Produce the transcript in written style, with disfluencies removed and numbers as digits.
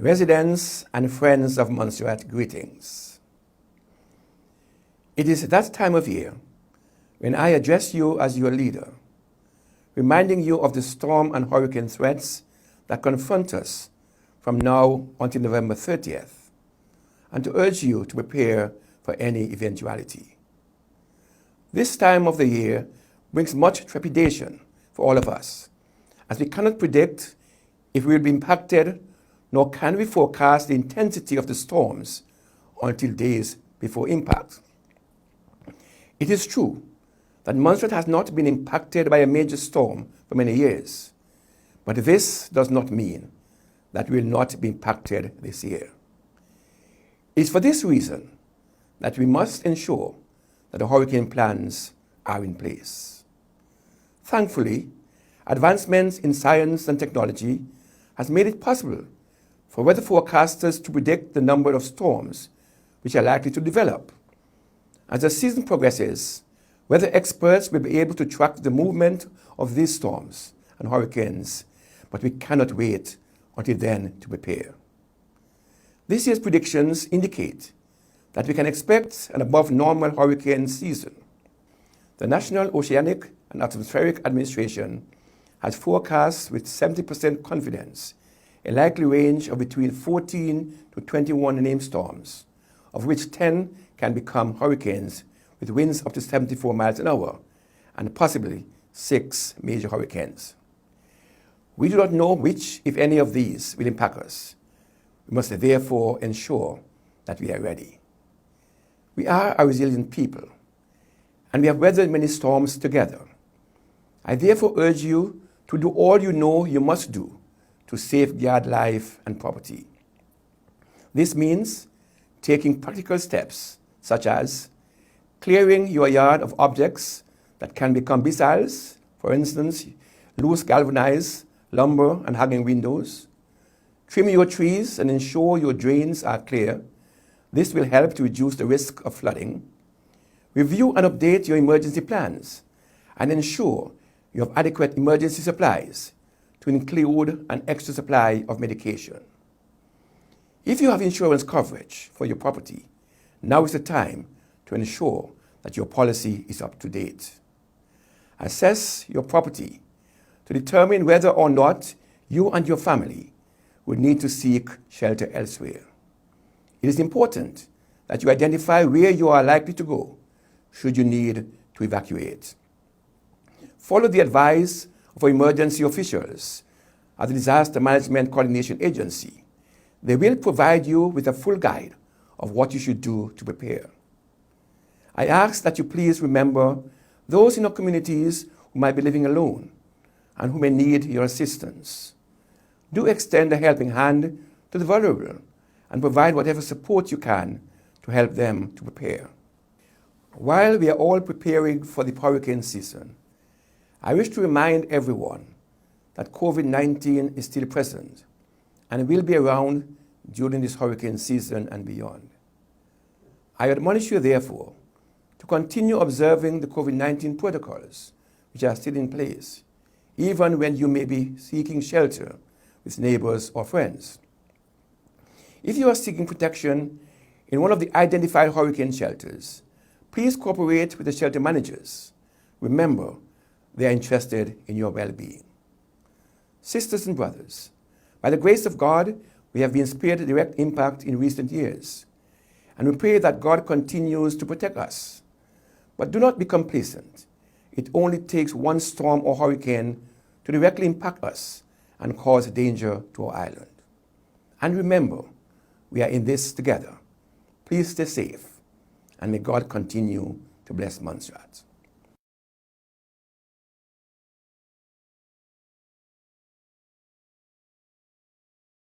Residents and friends of Montserrat, greetings. It is that time of year when I address you as your leader, reminding you of the storm and hurricane threats that confront us from now until November 30th, and to urge you to prepare for any eventuality. This time of the year brings much trepidation for all of us, as we cannot predict if we will be impacted, nor can we forecast the intensity of the storms until days before impact. It is true that Montserrat has not been impacted by a major storm for many years, but this does not mean that we will not be impacted this year. It is for this reason that we must ensure that the hurricane plans are in place. Thankfully, advancements in science and technology has made it possible for weather forecasters to predict the number of storms which are likely to develop. As the season progresses, weather experts will be able to track the movement of these storms and hurricanes, but we cannot wait until then to prepare. This year's predictions indicate that we can expect an above normal hurricane season. The National Oceanic and Atmospheric Administration has forecast with 70% confidence a likely range of between 14 to 21 named storms, of which 10 can become hurricanes with winds up to 74 miles an hour, and possibly 6 major hurricanes. We do not know which, if any, of these will impact us. We must therefore ensure that we are ready. We are a resilient people, and we have weathered many storms together. I therefore urge you to do all you know you must do to safeguard life and property. This means taking practical steps, such as clearing your yard of objects that can become missiles, for instance, loose galvanized lumber and hanging windows. Trim your trees and ensure your drains are clear. This will help to reduce the risk of flooding. Review and update your emergency plans and ensure you have adequate emergency supplies, to include an extra supply of medication. If you have insurance coverage for your property, now is the time to ensure that your policy is up to date. Assess your property to determine whether or not you and your family would need to seek shelter elsewhere. It is important that you identify where you are likely to go should you need to evacuate. Follow the advice of emergency officials at the Disaster Management Coordination Agency. They will provide you with a full guide of what you should do to prepare. I ask that you please remember those in our communities who might be living alone and who may need your assistance. Do extend a helping hand to the vulnerable and provide whatever support you can to help them to prepare. While we are all preparing for the hurricane season, I wish to remind everyone that COVID-19 is still present and will be around during this hurricane season and beyond. I admonish you, therefore, to continue observing the COVID-19 protocols which are still in place, even when you may be seeking shelter with neighbors or friends. If you are seeking protection in one of the identified hurricane shelters, please cooperate with the shelter managers. Remember, they are interested in your well-being. Sisters and brothers, by the grace of God, we have been spared direct impact in recent years, and we pray that God continues to protect us. But do not be complacent. It only takes one storm or hurricane to directly impact us and cause danger to our island. And remember, we are in this together. Please stay safe, and may God continue to bless Montserrat.